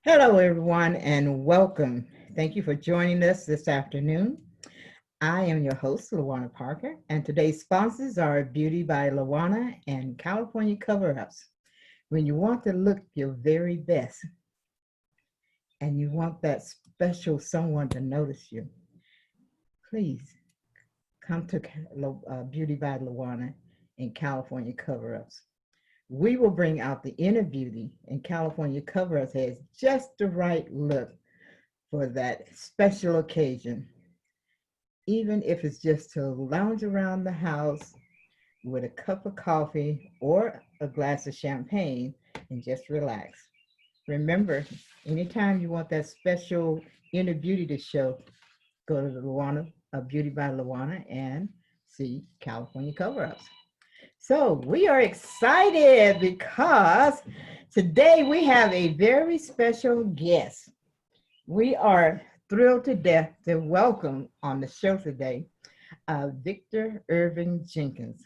Hello, everyone, and welcome. Thank you for joining us this afternoon. I am your host, Lawana Parker, and today's sponsors are Beauty by Lawana and California Cover Ups. When you want to look your very best and you want that special someone to notice you, please come to Beauty by Lawana and California Cover Ups. We will bring out the inner beauty, and California Cover Ups has just the right look for that special occasion, even if it's just to lounge around the house with a cup of coffee or a glass of champagne and just relax. Remember, anytime you want that special inner beauty to show, go to the Luana, Beauty by Luana, and see California Cover Ups. So we are excited because today we have a very special guest. We are thrilled to death to welcome on the show today Victor Irving Jenkins.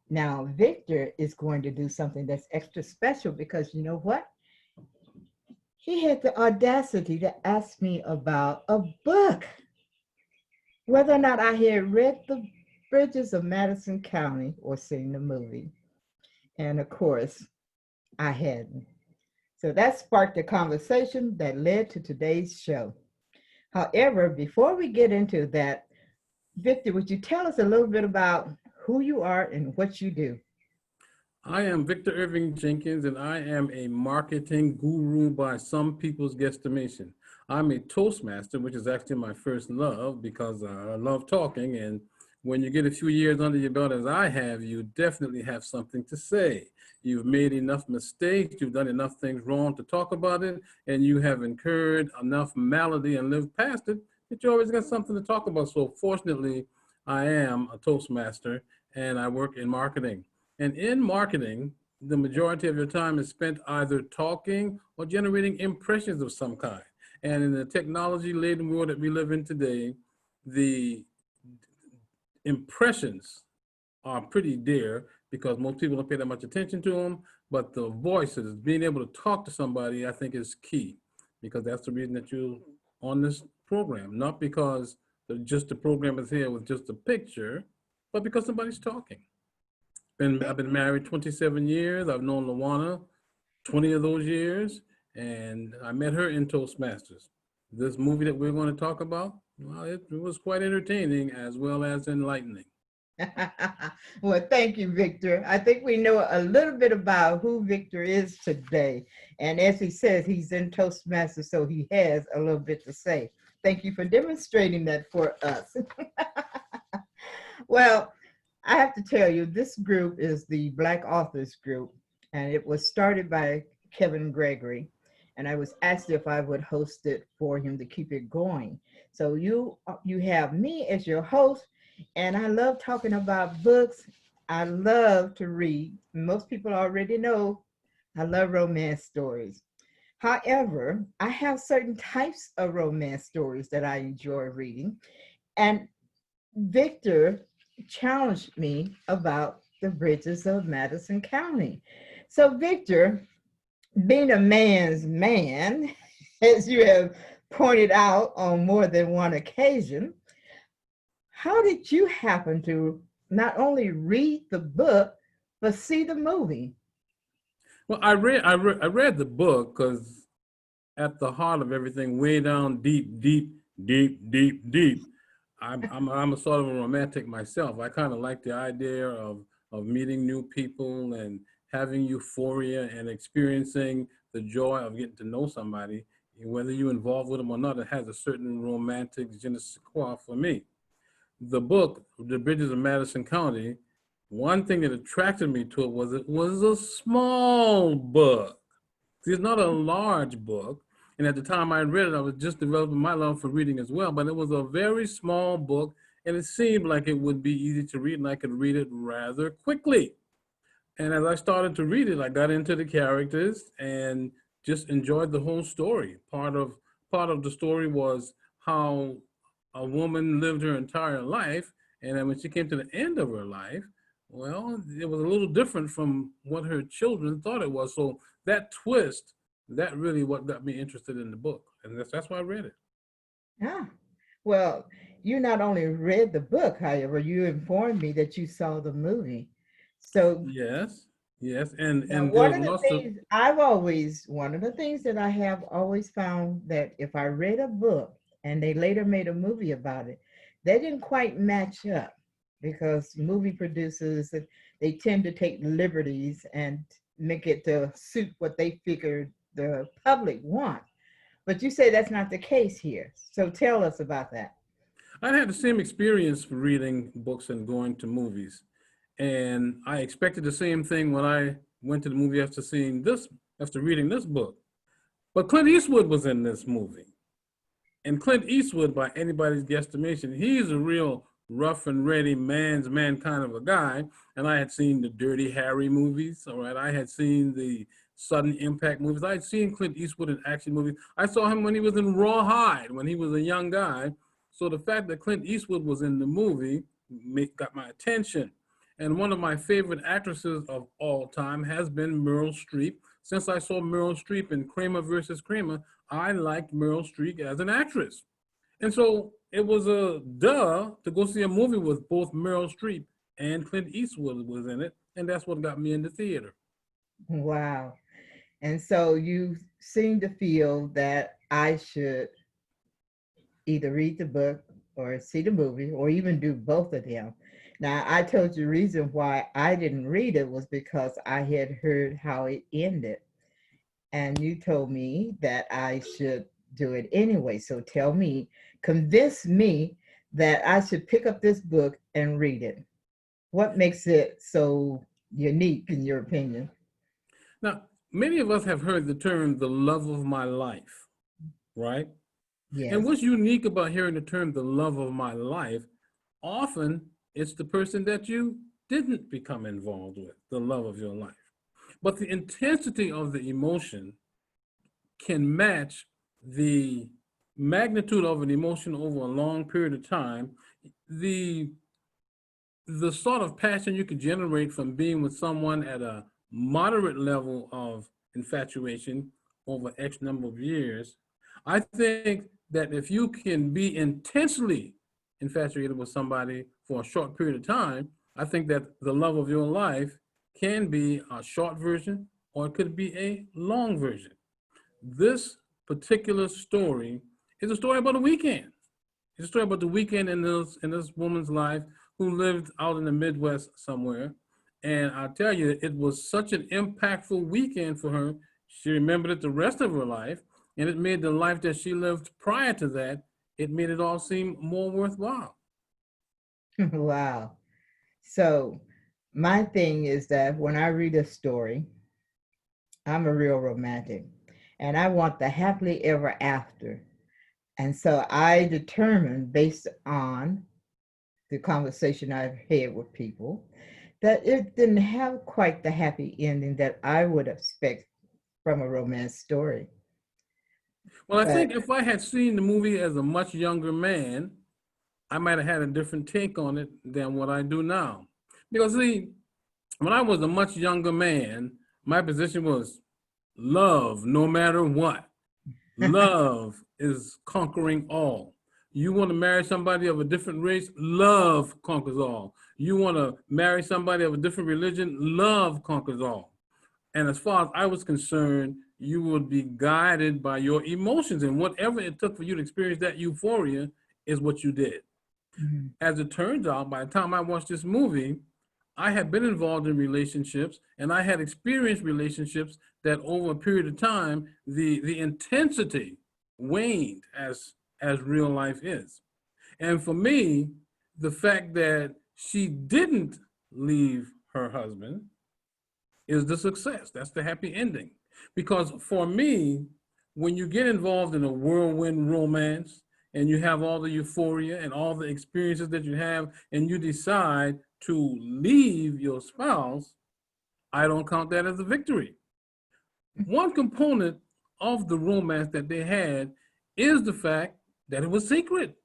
Now, Victor is going to do something that's extra special because you know what? He had the audacity to ask me about a book, whether or not I had read the Bridges of Madison County or seen the movie. And of course, I hadn't. So that sparked a conversation that led to today's show. However, before we get into that, Victor, would you tell us a little bit about who you are and what you do? I am Victor Irving Jenkins, and I am a marketing guru by some people's guesstimation. I'm a Toastmaster, which is actually my first love because I love talking. And when you get a few years under your belt, as I have, you definitely have something to say. You've made enough mistakes, you've done enough things wrong to talk about it, and you have incurred enough malady and lived past it that you always got something to talk about. So, fortunately, I am a Toastmaster and I work in marketing. And in marketing, the majority of your time is spent either talking or generating impressions of some kind. And in the technology-laden world that we live in today, the impressions are pretty dear because most people don't pay that much attention to them. But the voices, being able to talk to somebody, I think is key because that's the reason that you're on this program. Not because just the program is here with just a picture, but because somebody's talking. I've been married 27 years. I've known Lawana 20 of those years, and I met her in Toastmasters. This movie that we're going to talk about, well, it was quite entertaining as well as enlightening. Well, thank you, Victor. I think we know a little bit about who Victor is today. And as he says, he's in Toastmasters, so he has a little bit to say. Thank you for demonstrating that for us. Well, I have to tell you, this group is the Black Authors Group, and it was started by Kevin Gregory. And I was asked if I would host it for him to keep it going. So you have me as your host, and I love talking about books. I love to read. Most people already know I love romance stories. However, I have certain types of romance stories that I enjoy reading. And Victor challenged me about the Bridges of Madison County. So, Victor, being a man's man, as you have pointed out on more than one occasion, how did you happen to not only read the book, but see the movie? Well, I read the book because at the heart of everything, way down deep, I'm a sort of a romantic myself. I kind of like the idea of meeting new people and having euphoria and experiencing the joy of getting to know somebody. Whether you're involved with them or not, it has a certain romantic je ne sais quoi for me. The book, The Bridges of Madison County, one thing that attracted me to it was a small book. See, it's not a large book. And at the time I read it, I was just developing my love for reading as well. But it was a very small book, and it seemed like it would be easy to read, and I could read it rather quickly. And as I started to read it, I got into the characters and just enjoyed the whole story. Part of the story was how a woman lived her entire life, and then when she came to the end of her life, well, it was a little different from what her children thought it was. So that twist that really what got me interested in the book. And that's why I read it. Ah, well, you not only read the book, however, you informed me that you saw the movie. So Yes, yes. now, And there was lots of, one of the things that I have always found that if I read a book and they later made a movie about it, they didn't quite match up because movie producers, they tend to take liberties and make it to suit what they figured the public want. But you say that's not the case here. So tell us about that. I had the same experience for reading books and going to movies. And I expected the same thing when I went to the movie after reading this book. But Clint Eastwood was in this movie. And Clint Eastwood, by anybody's guesstimation, he's a real rough and ready man's man kind of a guy. And I had seen the Dirty Harry movies, all right? I had seen the Sudden Impact movies. I had seen Clint Eastwood in action movies. I saw him when he was in Rawhide, when he was a young guy. So the fact that Clint Eastwood was in the movie got my attention. And one of my favorite actresses of all time has been Meryl Streep. Since I saw Meryl Streep in Kramer versus Kramer, I liked Meryl Streep as an actress. And so it was a duh to go see a movie with both Meryl Streep and Clint Eastwood was in it. And that's what got me into theater. Wow. And so you seem to feel that I should either read the book or see the movie or even do both of them. Now, I told you the reason why I didn't read it was because I had heard how it ended. And you told me that I should do it anyway. So tell me, convince me that I should pick up this book and read it. What makes it so unique, in your opinion? Now, many of us have heard the term the love of my life, right? And Yes. what's unique about hearing the term the love of my life, often it's the person that you didn't become involved with, the love of your life. But the intensity of the emotion can match the magnitude of an emotion over a long period of time, the the sort of passion you could generate from being with someone at a moderate level of infatuation over X number of years. I think that if you can be intensely infatuated with somebody for a short period of time, I think that the love of your life can be a short version or it could be a long version. This particular story is a story about a weekend. It's a story about the weekend in this woman's life who lived out in the Midwest somewhere. And I tell you, it was such an impactful weekend for her. She remembered it the rest of her life, and it made the life that she lived prior to that, it made it all seem more worthwhile. Wow. So, my thing is that when I read a story, I'm a real romantic and I want the happily ever after. And so I determined based on the conversation I've had with people that it didn't have quite the happy ending that I would expect from a romance story. Well, I But think if I had seen the movie as a much younger man, I might have had a different take on it than what I do now. Because see, when I was a much younger man, my position was love no matter what. Love is conquering all. You want to marry somebody of a different race, love conquers all. You want to marry somebody of a different religion, love conquers all. And as far as I was concerned, you would be guided by your emotions, and whatever it took for you to experience that euphoria is what you did. Mhm. As it turns out, by the time I watched this movie, I had been involved in relationships and I had experienced relationships that over a period of time, the intensity waned as real life is. And for me, the fact that she didn't leave her husband is the success. That's the happy ending. Because for me, when you get involved in a whirlwind romance and you have all the euphoria and all the experiences that you have, and you decide to leave your spouse, I don't count that as a victory. One component of the romance that they had is the fact that it was secret,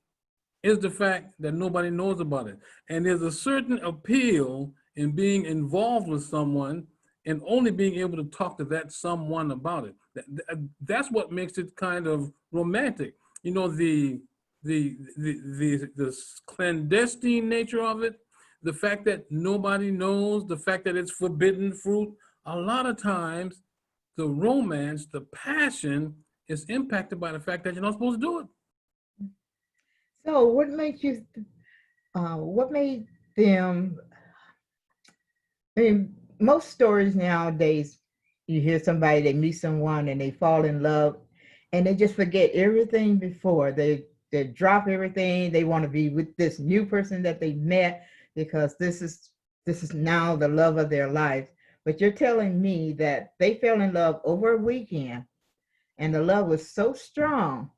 is the fact that nobody knows about it. And there's a certain appeal in being involved with someone and only being able to talk to that someone about it. That's what makes it kind of romantic. You know, the clandestine nature of it, the fact that nobody knows, the fact that it's forbidden fruit. A lot of times, the romance, the passion, is impacted by the fact that you're not supposed to do it. So, what made them? I mean, most stories nowadays, you hear somebody, they meet someone and they fall in love and they just forget everything before. They drop everything. They want to be with this new person that they met because this is now the love of their life. But you're telling me that they fell in love over a weekend and the love was so strong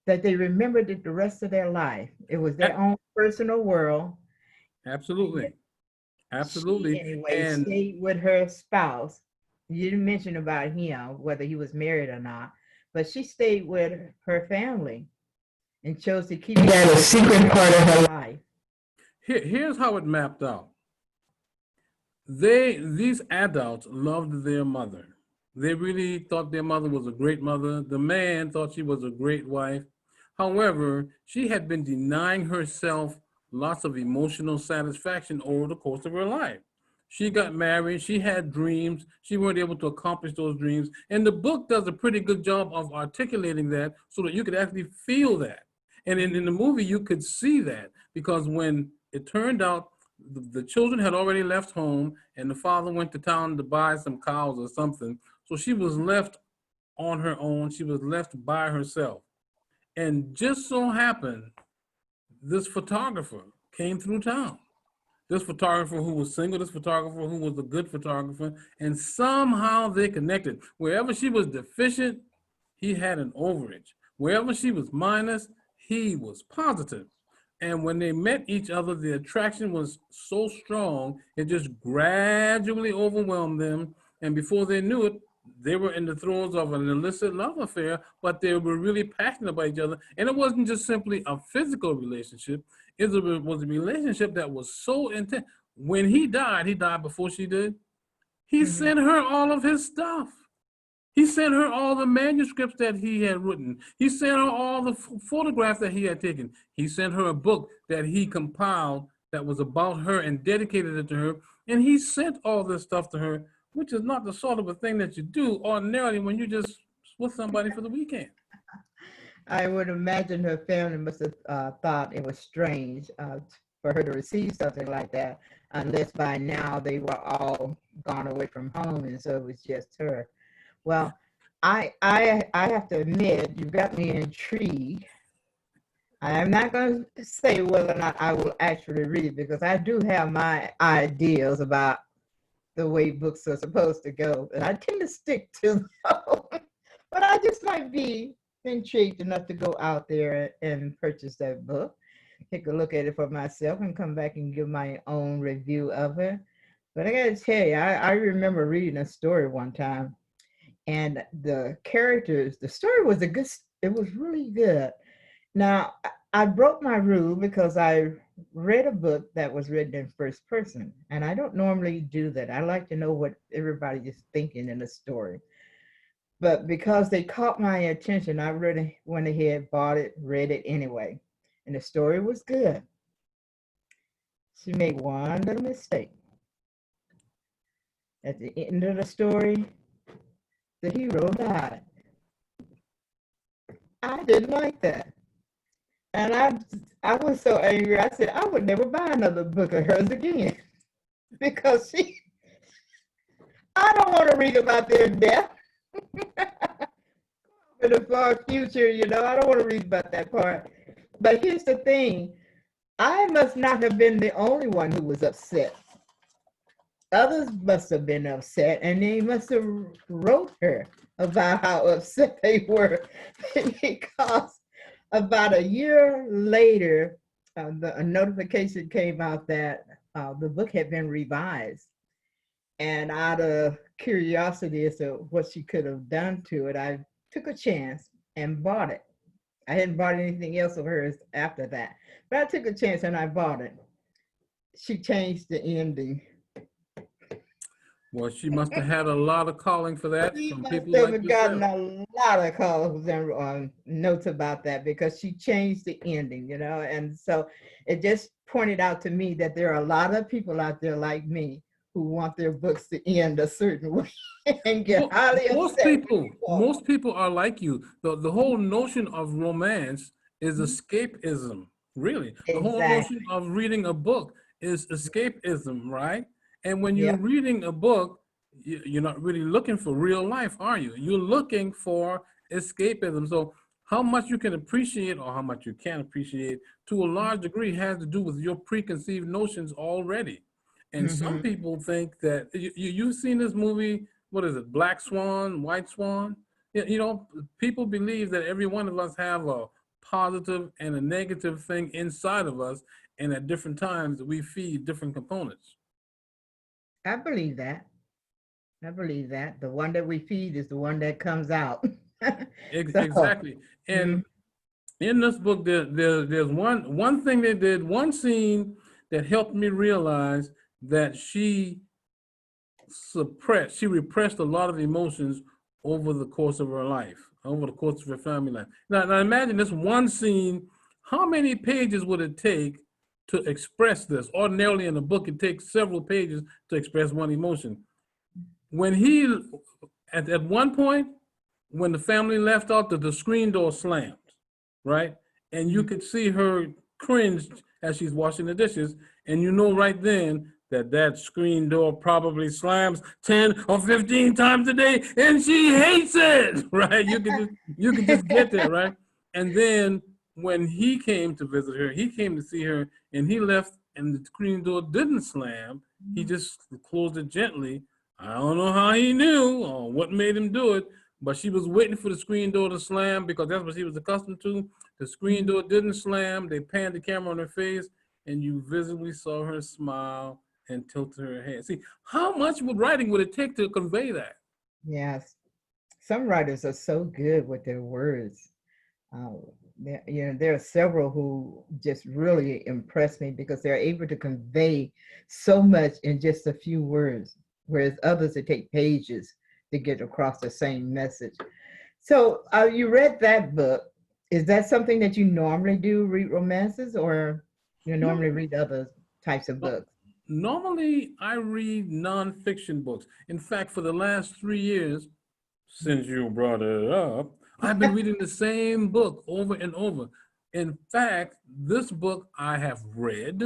that they remembered it the rest of their life. It was their own personal world. Absolutely. She Absolutely. anyway And stayed with her spouse. You didn't mention about him, whether he was married or not, but she stayed with her family and chose to keep that a secret part of her life. here's how it mapped out. These adults loved their mother. They really thought their mother was a great mother. The man thought she was a great wife. However, she had been denying herself lots of emotional satisfaction over the course of her life. She got married, she had dreams, she weren't able to accomplish those dreams. And the book does a pretty good job of articulating that so that you could actually feel that. And in the movie, you could see that because when it turned out the children had already left home and the father went to town to buy some cows or something. So she was left on her own. She was left by herself. And just so happened, this photographer came through town. This photographer who was single, this photographer who was a good photographer, and somehow they connected. Wherever she was deficient, he had an overage. Wherever she was minus, he was positive. And when they met each other, the attraction was so strong, it just gradually overwhelmed them. And before they knew it, they were in the throes of an illicit love affair, but they were really passionate about each other. And it wasn't just simply a physical relationship, it was a relationship that was so intense. When he died before she did. He Mhm. sent her all of his stuff. He sent her all the manuscripts that he had written. He sent her all the photographs that he had taken. He sent her a book that he compiled that was about her and dedicated it to her. And he sent all this stuff to her, which is not the sort of a thing that you do ordinarily when you just with somebody for the weekend. I would imagine her family must have thought it was strange for her to receive something like that, unless by now they were all gone away from home, and so it was just her. Well, I have to admit, you got me intrigued. I am not going to say whether or not I will actually read it because I do have my ideas about the way books are supposed to go, and I tend to stick to them. But I just might be intrigued enough to go out there and purchase that book, take a look at it for myself, and come back and give my own review of it. But I got to tell you, I remember reading a story one time, and the characters, the story was it was really good. Now, I broke my rule because I read a book that was written in first person, and I don't normally do that. I like to know what everybody is thinking in a story. But because they caught my attention, I really went ahead, bought it, read it anyway. And the story was good. She made one little mistake. At the end of the story, the hero died. I didn't like that. And I was so angry. I said I would never buy another book of hers again because I don't want to read about their death in the far future. I don't want to read about that part. But here's the thing: I must not have been the only one who was upset. Others must have been upset, and they must have wrote her about how upset they were because about a year later, a notification came out that the book had been revised. And out of curiosity as to what she could have done to it, I took a chance and bought it. I hadn't bought anything else of hers after that, but I took a chance and I bought it. She changed the ending. Well, she must have had a lot of calling for that She from must people like have gotten yourself. a lot of calls and notes about that because she changed the ending, and so it just pointed out to me that there are a lot of people out there like me who want their books to end a certain way and get highly upset when you don't. Most people are like you. The whole notion of romance is Mhm. escapism, really. The whole notion Exactly. of reading a book is escapism, right? And when you're Yep. reading a book, you're not really looking for real life, are you? You're looking for escapism. So how much you can appreciate or how much you can't appreciate to a large degree has to do with your preconceived notions already. And some Hmm. people think that you've seen this movie, what is it, Black Swan, White Swan? People believe that every one of us have a positive and a negative thing inside of us, and at different times we feed different components. I believe that. I believe that. The one that we feed is the one that comes out. So, Exactly. mm, And in this book, there's one thing they did, one scene that helped me realize that she repressed a lot of emotions over the course of her life, over the course of her family life. Now imagine this one scene. How many pages would it take to express this? Ordinarily in a book, it takes several pages to express one emotion. When he, at one point, when the family left out, the screen door slammed, right? And you mm, could see her cringe as she's washing the dishes, and you know right then that that screen door probably slams 10 or 15 times a day, and she hates it, right? You could just get that, right? And then when he came to visit her, he came to see her, and he left, and the screen door didn't slam. He just closed it gently. I don't know how he knew or what made him do it, but she was waiting for the screen door to slam because that's what she was accustomed to. The screen mm. door didn't slam. They panned the camera on her face, and you visibly saw her smile and tilted her head. See, how much writing would it take to convey that? Yes. Some writers are so good with their words. Uh, there are several who just really impress me because they're able to convey so much in just a few words, whereas others it take pages to get across the same message. So, you read that book. Is that something that you normally do, read romances, or you No, normally read other types of no. books? Normally, I read nonfiction books. In fact, for the last 3 years, since you brought it up, I've been reading the same book over and over. In fact, this book I have read,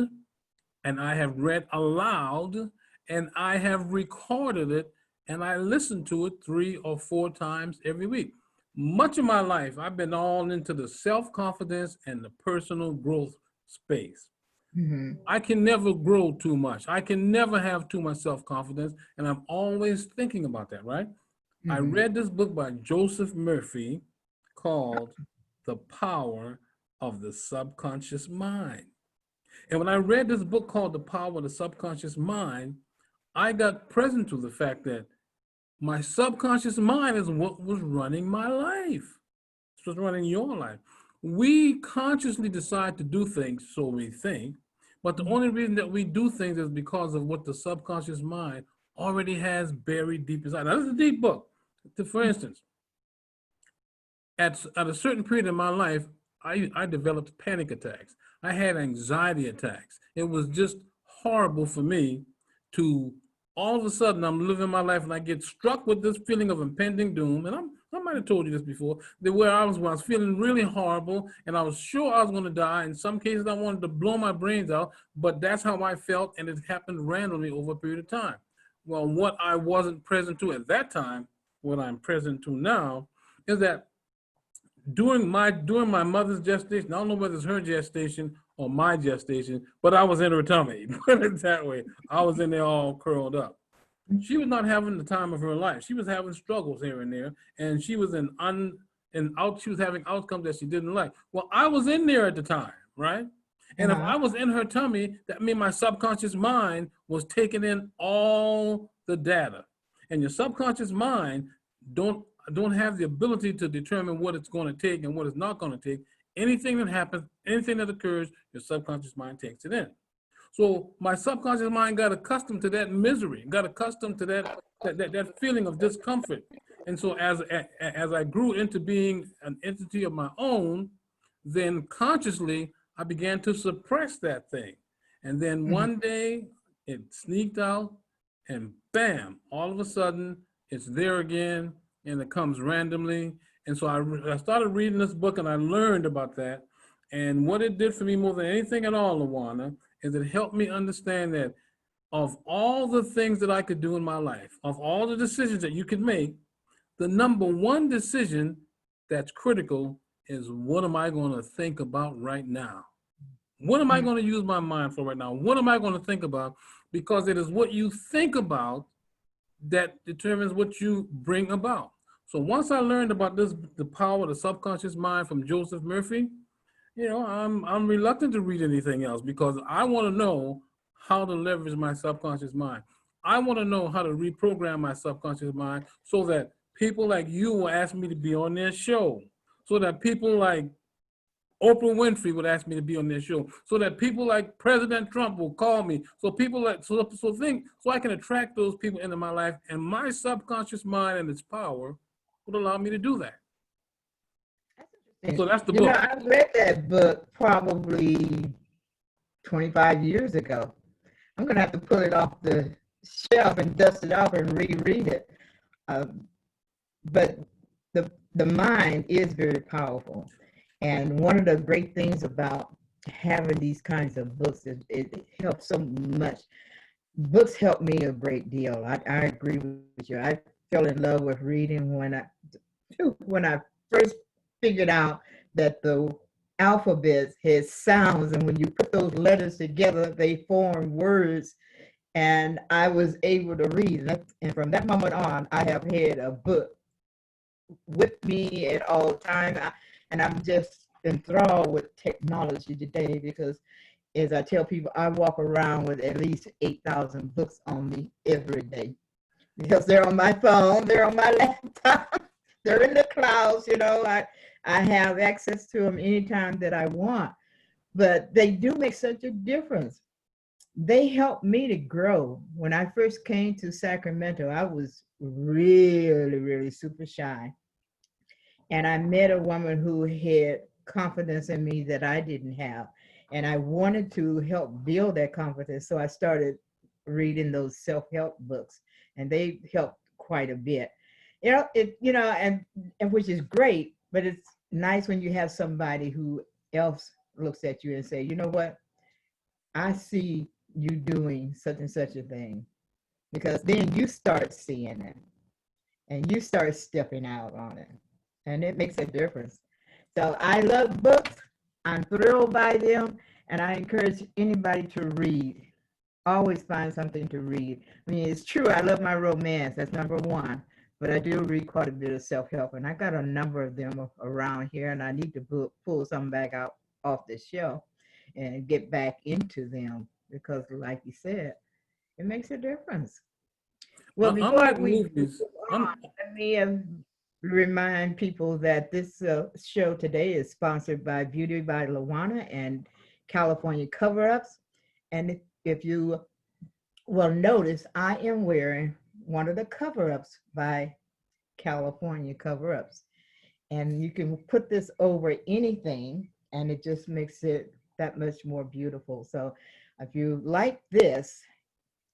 and I have read aloud, and I have recorded it, and I listen to it 3 or 4 times every week. Much of my life, I've been all into the self-confidence and the personal growth space. Hmm. I can never grow too much. I can never have too much self-confidence, and I'm always thinking about that, right? I Hmm. read this book by Joseph Murphy called The Power of the Subconscious Mind. And when I read this book called The Power of the Subconscious Mind, I got present to the fact that my subconscious mind is what was running my life. It's what's running your life. We consciously decide to do things, so we think, but the only reason that we do things is because of what the subconscious mind already has buried deep inside. Now, this is a deep book. For instance, at a certain period in my life, I developed panic attacks. I had anxiety attacks. It was just horrible for me to all of a sudden I'm living my life and I get struck with this feeling of impending doom. And I might have told you this before, that when I was feeling really horrible and I was sure I was going to die. In some cases, I wanted to blow my brains out, but that's how I felt, and it happened randomly over a period of time. Well, what I wasn't present to at that time, what I'm present to now, is that during my mother's gestation, I don't know whether it's her gestation or my gestation, but I was in her tummy. Put it that way. I was in there all curled up. She was not having the time of her life. She was having struggles here and there, and she was she was having outcomes that she didn't like. Well, I was in there at the time, right? And if Uh-huh. I was in her tummy, that means my subconscious mind was taking in all the data. And your subconscious mind don't don't have the ability to determine what it's going to take and what it's not going to take. Anything that happens, anything that occurs, your subconscious mind takes it in. So my subconscious mind got accustomed to that misery, got accustomed to that that feeling of discomfort. And so as I grew into being an entity of my own, then consciously I began to suppress that thing. And then Mhm. one day it sneaked out and bam, all of a sudden it's there again and it comes randomly. And so I started reading this book and I learned about that. And what it did for me more than anything at all, Luana, is it helped me understand that of all the things that I could do in my life, of all the decisions that you could make, the number one decision that's critical is what am I going to think about right now? What am I Mhm. going to use my mind for right now? What am I going to think about? Because it is what you think about that determines what you bring about. So once I learned about this, the power of the subconscious mind from Joseph Murphy, I'm reluctant to read anything else because I want to know how to leverage my subconscious mind. I want to know how to reprogram my subconscious mind so that people like you will ask me to be on their show, so that people like Oprah Winfrey would ask me to be on their show, so that people like President Trump will call me, so people like so I can attract those people into my life, and my subconscious mind and its power would allow me to do that. So that's the You know, book. I read that book probably 25 years ago. I'm going to have to pull it off the shelf and dust it off and reread it. Um, but the mind is very powerful. And one of the great things about having these kinds of books is it helps so much. Books help me a great deal. I agree with you. I fell in love with reading when I first figured out that the alphabet has sounds, and when you put those letters together, they form words. And I was able to read. And from that moment on, I have had a book with me at all times. And I'm just enthralled with technology today because, as I tell people, I walk around with at least 8,000 books on me every day because they're on my phone, they're on my laptop, they're in the clouds. I have access to them anytime that I want. But they do make such a difference. They helped me to grow. When I first came to Sacramento, I was really, really super shy. And I met a woman who had confidence in me that I didn't have. And I wanted to help build that confidence. So I started reading those self-help books, and they helped quite a bit. And which is great, but it's nice when you have somebody who else looks at you and say, you know what, I see you doing such and such a thing, because then you start seeing it and you start stepping out on it, and it makes a difference. So I love books. I'm thrilled by them, and I encourage anybody to read. Always find something to read. I mean, it's true, I love my romance. That's number one. But I do read quite a bit of self-help, and I got a number of them around here, and I need to pull some back out off the shelf and get back into them because, like you said, it makes a difference. Well, before Unlike we movies, move on, let me remind people that this show today is sponsored by Beauty by Luana and California Cover Ups. And if you will notice, I am wearing one of the cover ups by California Cover Ups. And you can put this over anything, and it just makes it that much more beautiful. So if you like this,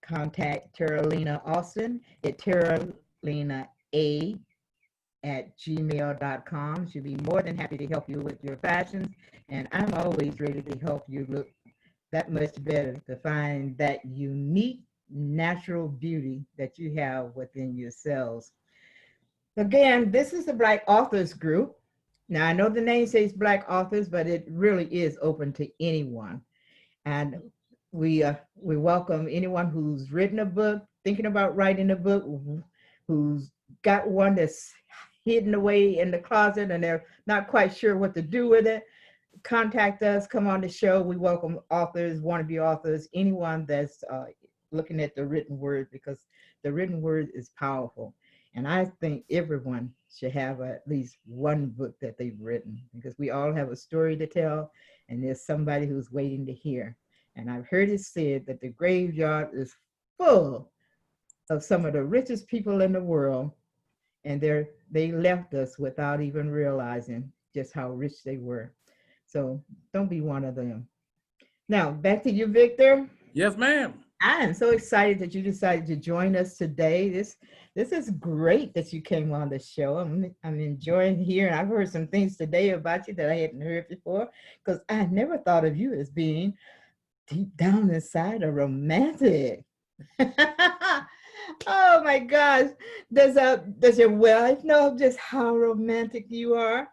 contact Terralina Austin at terralina@gmail.com. She'll be more than happy to help you with your fashions. And I'm always ready to help you look that much better, to find that unique natural beauty that you have within yourselves. Again, this is the Black Authors Group. Now, I know the name says Black Authors, but it really is open to anyone. And we welcome anyone who's written a book, thinking about writing a book, who's got one that's hidden away in the closet and they're not quite sure what to do with it. Contact us, come on the show. We welcome authors, wannabe authors, anyone that's looking at the written word, because the written word is powerful. And I think everyone should have at least one book that they've written, because we all have a story to tell, and there's somebody who's waiting to hear. And I've heard it said that the graveyard is full of some of the richest people in the world, and they left us without even realizing just how rich they were. So don't be one of them. Now back to you, Victor. Yes, ma'am. I am so excited that you decided to join us today. This is great that you came on the show. I'm enjoying hearing. I've heard some things today about you that I hadn't heard before because I never thought of you as being deep down inside a romantic. Oh my gosh. Does your wife know just how romantic you are?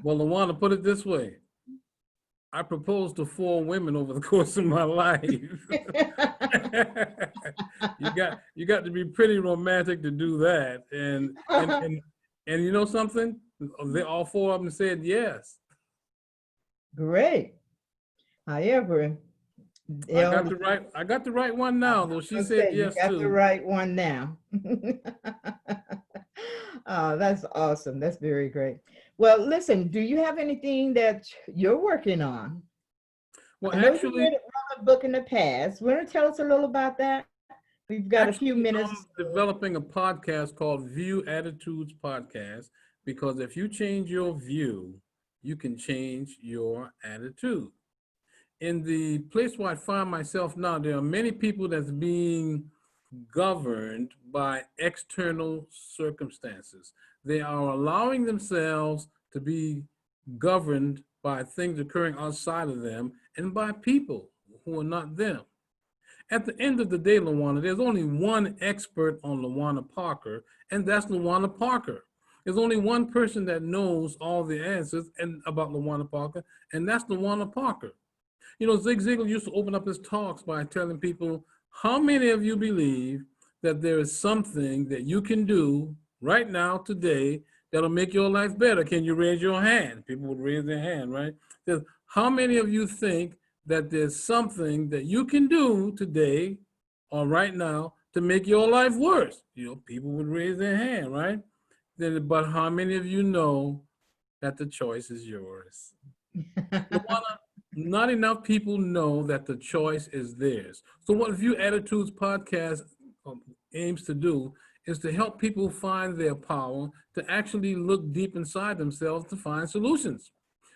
Well, Lawana, put it this way. I proposed to 4 women over the course of my life. You got to be pretty romantic to do that. And you know something? They all 4 of them said yes. Great. However, they only I got the right one I now, was though she gonna said say you yes got the too. right one now. Oh, that's awesome. That's very great. Well, listen, do you have anything that you're working on? Well, I know you wrote a book in the past. Want to tell us a little about that? We've got a few minutes. I'm developing a podcast called View Attitudes Podcast because if you change your view, you can change your attitude. In the place where I find myself now, there are many people that's being governed by external circumstances. They are allowing themselves to be governed by things occurring outside of them and by people who are not them. At the end of the day, Lawana, there's only one expert on Lawana Parker, and that's Lawana Parker. There's only one person that knows all the answers and about Lawana Parker, and that's Lawana Parker. You know, Zig Ziglar used to open up his talks by telling people, how many of you believe that there is something that you can do right now, today, that'll make your life better? Can you raise your hand? People would raise their hand, right? Says, how many of you think that there's something that you can do today or right now to make your life worse? You know, people would raise their hand, right? Then, but how many of you know that the choice is yours? Luana, not enough people know that the choice is theirs. So what View Attitudes podcast aims to do is to help people find their power, to actually look deep inside themselves to find solutions.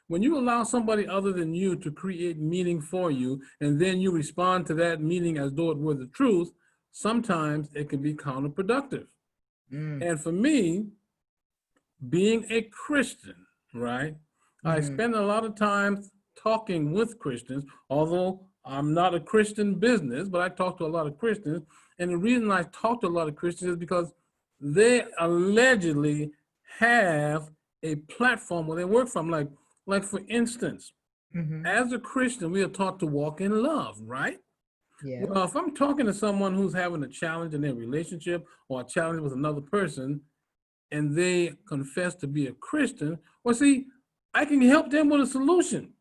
When you allow somebody other than you to create meaning for you, and then you respond to that meaning as though it were the truth, sometimes it can be counterproductive. Mm, And for me, being a Christian, right? I mhm, spend a lot of time talking with Christians, although I'm not a Christian business, but I talk to a lot of Christians. And the reason I talk to a lot of Christians is because they allegedly have a platform where they work from. Like for instance, mhm. as a Christian, we are taught to walk in love, right? Yes. Well, if I'm talking to someone who's having a challenge in their relationship or a challenge with another person, and they confess to be a Christian, well, see, I can help them with a solution.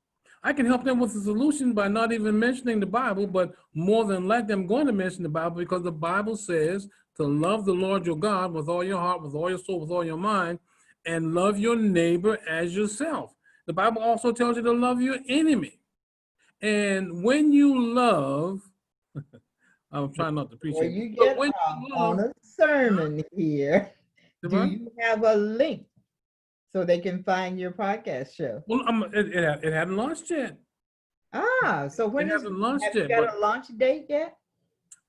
I can help them with a solution by not even mentioning the Bible, but more than likely I'm going to mention the Bible because the Bible says to love the Lord your God with all your heart, with all your soul, with all your mind, and love your neighbor as yourself. The Bible also tells you to love your enemy. And when you love, I'm trying not to preach Before it, you but get when off you on love, a sermon here, do huh? you have a link so they can find your podcast show? Well, it hadn't launched yet. So It when is hasn't launched have you yet, got but a launch date yet?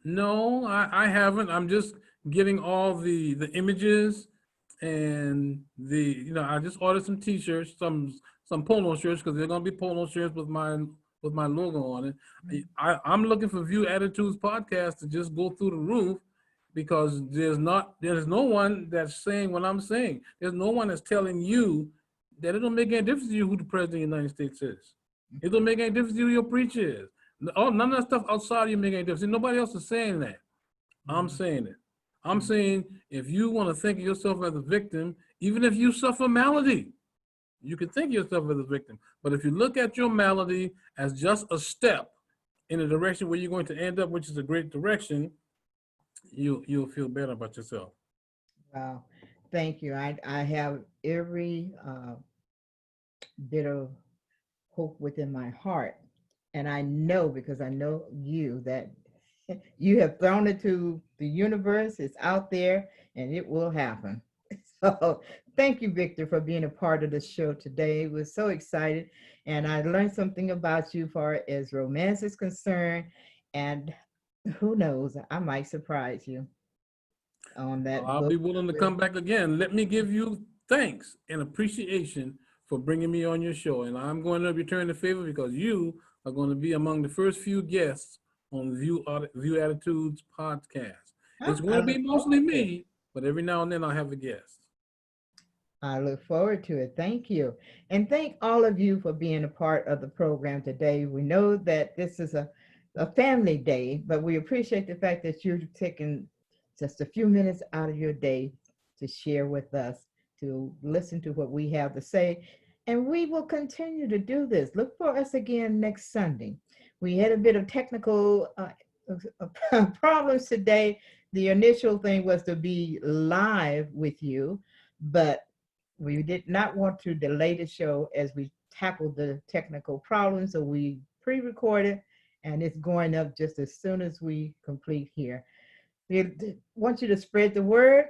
no, I haven't. I'm just getting all the images and I just ordered some T-shirts, some polo shirts because they're gonna be polo shirts with my logo on it. I'm looking for View Attitudes podcast to just go through the roof because there's no one that's saying what I'm saying. There's no one that's telling you that it don't make any difference to you who the president of the United States is. It don't make any difference to you who your preacher is. Oh, none of that stuff outside of you make any difference. Nobody else is saying that. I'm Mhm, saying it. I'm mhm. saying if you want to think of yourself as a victim, even if you suffer malady, you can think of yourself as a victim. But if you look at your malady as just a step in a direction where you're going to end up, which is a great direction, you'll feel better about yourself. Wow. Thank you. I have every bit of hope within my heart. And I know because I know you that You have thrown it to the universe. It's out there and it will happen. So thank you, Victor, for being a part of the show today. We're so excited. And I learned something about you far as romance is concerned. And who knows, I might surprise you on Well, that I'll book. be willing to Will. come back again. Let me give you thanks and appreciation for bringing me on your show. And I'm going to return the favor because you are going to be among the first few guests on View Attitudes podcast. Oh, It's going I to be look mostly forward to it. me, but every now and then I'll have a guest. I look forward to it. Thank you. And thank all of you for being a part of the program today. We know that this is a family day, but we appreciate the fact that you're taking just a few minutes out of your day to share with us, to listen to what we have to say. And we will continue to do this. Look for us again next Sunday. We had a bit of technical problems today. The initial thing was to be live with you, but we did not want to delay the show as we tackled the technical problems, so we pre-recorded and it's going up just as soon as we complete here. We want you to spread the word,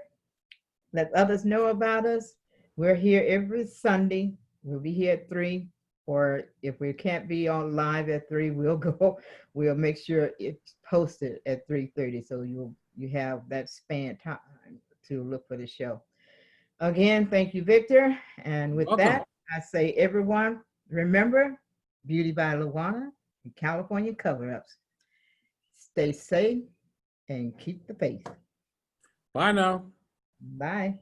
let others know about us. We're here every Sunday. We'll be here at 3, or if we can't be on live at 3, we'll go, we'll make sure it's posted at 3:30, so you have that span time to look for the show. Again, thank you, Victor. And with Welcome. that, I say, everyone, remember Beauty by Luana and California Cover Ups. Stay safe and keep the faith. Bye now. Bye.